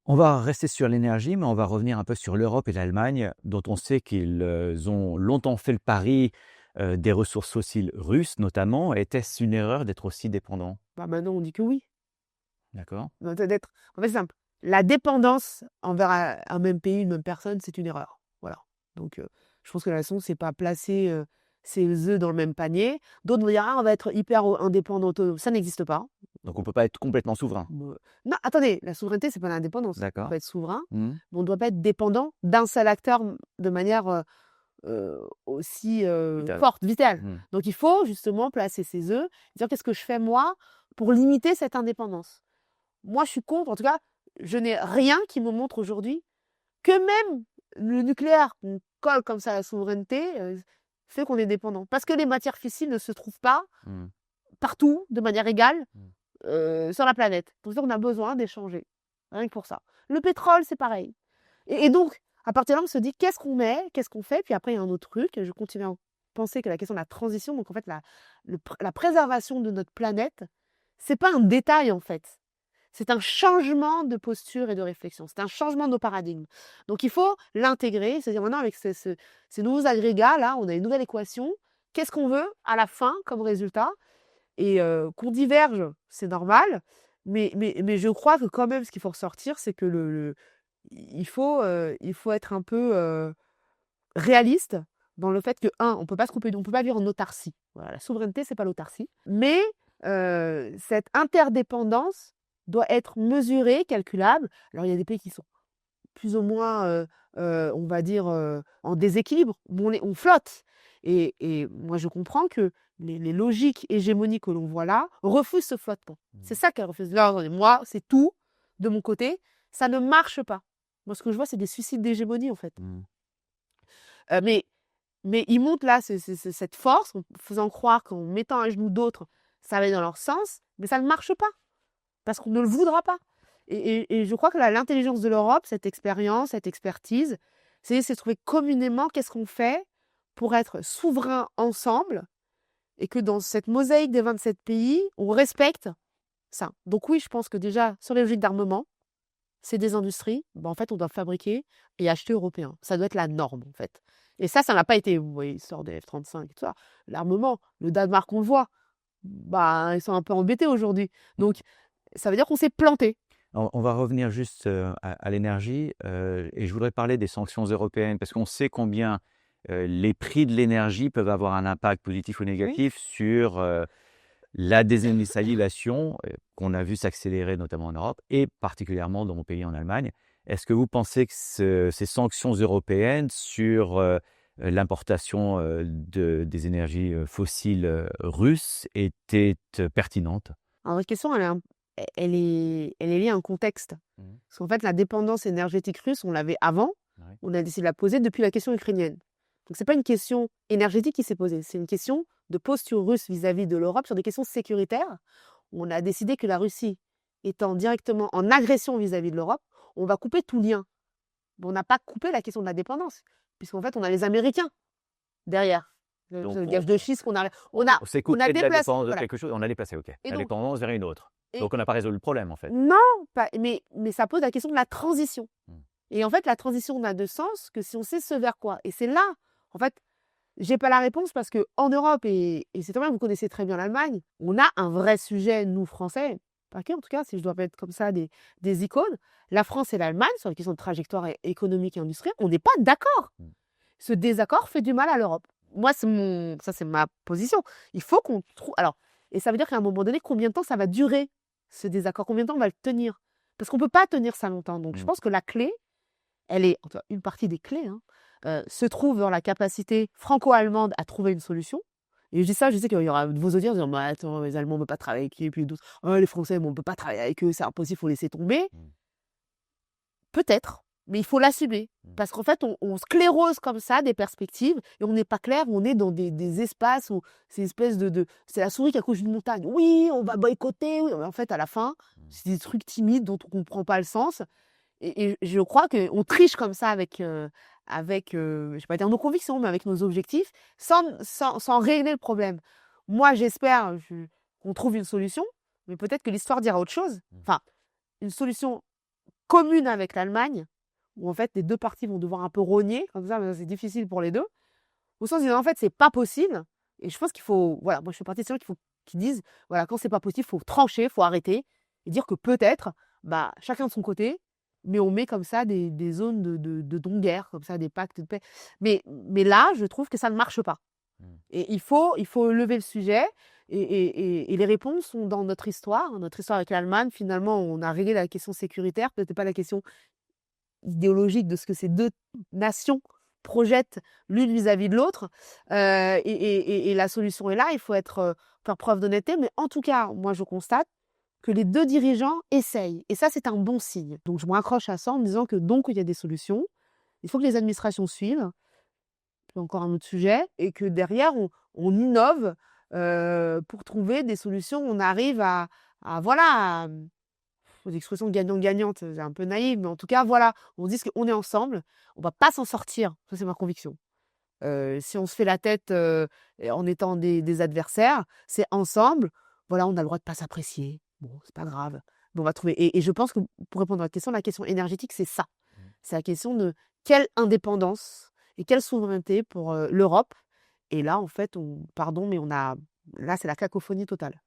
On va rester sur l'énergie, mais on va revenir un peu sur l'Europe et l'Allemagne, dont on sait qu'ils ont longtemps fait le pari des ressources fossiles russes, notamment. Était-ce une erreur d'être aussi dépendant? Bah, maintenant, on dit que oui. D'accord. En fait, c'est simple. La dépendance envers un même pays, une même personne, c'est une erreur. Voilà. Donc, je pense que la leçon, c'est pas placer ses œufs dans le même panier. D'autres vont dire, ah, on va être hyper indépendant, autonome. Ça n'existe pas. Donc on ne peut pas être complètement souverain. Non, attendez, la souveraineté, c'est pas l'indépendance. On D'accord. peut être souverain, Mhm. mais on ne doit pas être dépendant d'un seul acteur de manière aussi Vital. forte, vitale. Mhm. Donc, il faut justement placer ses œufs, dire qu'est-ce que je fais moi pour limiter cette indépendance. Moi, je suis contre. En tout cas, je n'ai rien qui me montre aujourd'hui que même le nucléaire, qu'on colle comme ça à la souveraineté, fait qu'on est dépendant. Parce que les matières fissiles ne se trouvent pas Mhm. partout, de manière égale, Mhm. sur la planète. Pour ça, on a besoin d'échanger. Rien que pour ça. Le pétrole, c'est pareil. Et donc, à partir de là, on se dit, qu'est-ce qu'on met, qu'est-ce qu'on fait? Puis après, il y a un autre truc. Je continue à penser que la question de la transition, donc en fait, la préservation de notre planète, c'est pas un détail, en fait. C'est un changement de posture et de réflexion. C'est un changement de nos paradigmes. Donc, il faut l'intégrer. C'est-à-dire maintenant, avec ces nouveaux agrégats, là, on a une nouvelle équation. Qu'est-ce qu'on veut à la fin comme résultat? Et qu'on diverge, c'est normal. Mais je crois que quand même, ce qu'il faut ressortir, c'est que il faut être un peu réaliste dans le fait que, on peut pas se couper, on peut pas vivre en autarcie. Voilà, la souveraineté, c'est pas l'autarcie. Mais cette interdépendance doit être mesurée, calculable. Alors, il y a des pays qui sont plus ou moins, on va dire, en déséquilibre, où on flotte. Et moi, je comprends que les logiques hégémoniques que l'on voit là refusent ce flottement. C'est ça qu'elles refusent. Là, attendez, moi, c'est tout de mon côté. Ça ne marche pas. Moi, ce que je vois, c'est des suicides d'hégémonie, en fait. Mhm. Euh, mais, mais ils montent là cette force en faisant croire qu'en mettant à genoux d'autres, ça va aller dans leur sens, mais ça ne marche pas parce qu'on ne le voudra pas. Et je crois que l'intelligence de l'Europe, cette expérience, cette expertise, c'est de trouver communément qu'est-ce qu'on fait pour être souverain ensemble et que dans cette mosaïque des 27 pays, on respecte ça. Donc oui, je pense que déjà, sur les logiques d'armement, c'est des industries, en fait, on doit fabriquer et acheter européen. Ça doit être la norme, en fait. Et ça n'a pas été, vous voyez, l'histoire des F-35 et tout ça. L'armement, le Danemark, on le voit, ils sont un peu embêtés aujourd'hui. Donc, ça veut dire qu'on s'est planté. On va revenir juste à l'énergie et je voudrais parler des sanctions européennes parce qu'on sait combien les prix de l'énergie peuvent avoir un impact positif ou Oui. négatif sur la désindustrialisation qu'on a vu s'accélérer notamment en Europe et particulièrement dans mon pays en Allemagne. Est-ce que vous pensez que ces sanctions européennes sur l'importation des énergies fossiles russes étaient pertinentes? Alors, votre question, elle est liée à un contexte. Mhm. Parce qu'en fait, la dépendance énergétique russe, on l'avait avant, Ouais. on a décidé de la poser depuis la question ukrainienne. Donc, ce n'est pas une question énergétique qui s'est posée, c'est une question de posture russe vis-à-vis de l'Europe sur des questions sécuritaires. On a décidé que la Russie étant directement en agression vis-à-vis de l'Europe, on va couper tout lien. Mais on n'a pas coupé la question de la dépendance, puisqu'en fait, on a les Américains derrière. Donc, Le gage de schiste on s'est on a coupé de la déplacé. dépendance de Voilà. quelque chose, on a déplacé, ok, Et la donc, dépendance vers une autre. et Donc, on n'a pas résolu le problème, en fait. non, mais ça pose la question de la transition. Mm. Et en fait, la transition n'a de sens que si on sait ce vers quoi. Et c'est là, en fait, j'ai pas la réponse parce qu'en Europe, et c'est très bien, vous connaissez très bien l'Allemagne, on a un vrai sujet, nous, Français, pas que, en tout cas, si je dois mettre comme ça des icônes, la France et l'Allemagne, sur les questions de trajectoire économique et industrielle, on n'est pas d'accord. Mm. Ce désaccord fait du mal à l'Europe. Moi, ça, c'est ma position. Il faut qu'on trouve. Alors, et ça veut dire qu'à un moment donné, combien de temps ça va durer, ce désaccord? Combien de temps on va le tenir? Parce qu'on ne peut pas tenir ça longtemps. Donc, je Mm. pense que la clé, elle est, en tout cas, une partie des clés, hein, se trouve dans la capacité franco-allemande à trouver une solution. Et je dis ça, je sais qu'il y aura de vos auditeurs qui disent, mais attends, les Allemands, on ne peut pas travailler avec eux, et puis d'autres, oh, les Français, on ne peut pas travailler avec eux, c'est impossible, il faut laisser tomber. Mm. Peut-être, mais il faut l'assumer. Mm. Parce qu'en fait, on sclérose comme ça des perspectives et on n'est pas clair, on est dans des espaces où c'est une espèce c'est la souris qui accouche d'une montagne. Oui, on va boycotter. Oui. Mais en fait, à la fin, c'est des trucs timides dont on ne comprend pas le sens. Et je crois qu'on triche comme ça je vais pas dire nos convictions, mais avec nos objectifs, sans régler le problème. Moi, j'espère qu'on trouve une solution, mais peut-être que l'histoire dira autre chose. Mm. Enfin, une solution commune avec l'Allemagne, où en fait les deux parties vont devoir un peu rogner, comme ça, c'est difficile pour les deux, au sens où en fait c'est pas possible. Et je pense qu'il faut, voilà, moi je fais partie de ceux qui disent, voilà, quand c'est pas possible, il faut trancher, il faut arrêter et dire que peut-être, bah, chacun de son côté, mais on met comme ça des zones de non-guerre, comme ça, des pactes de paix. Mais là, je trouve que ça ne marche pas. Et il faut lever le sujet. Et les réponses sont dans notre histoire. Notre histoire avec l'Allemagne, finalement, on a réglé la question sécuritaire, peut-être pas la question idéologique de ce que ces deux nations projettent l'une vis-à-vis de l'autre. Et la solution est là. Il faut faire preuve d'honnêteté. Mais en tout cas, moi, je constate que les deux dirigeants essayent. Et ça, c'est un bon signe. Donc, je me raccroche à ça en me disant que donc, il y a des solutions. Il faut que les administrations suivent. C'est encore un autre sujet. Et que derrière, on innove pour trouver des solutions. On arrive voilà, l'expression gagnant-gagnante, c'est un peu naïf, mais en tout cas, voilà, on dit qu'on est ensemble, on va pas s'en sortir. Ça, c'est ma conviction. Si on se fait la tête en étant des adversaires, c'est ensemble. Voilà, on a le droit de pas s'apprécier. Bon, c'est pas grave. Mais on va trouver. Et je pense que pour répondre à la question énergétique, c'est ça. C'est la question de quelle indépendance et quelle souveraineté pour l'Europe. Et là, en fait, pardon, mais là, c'est la cacophonie totale.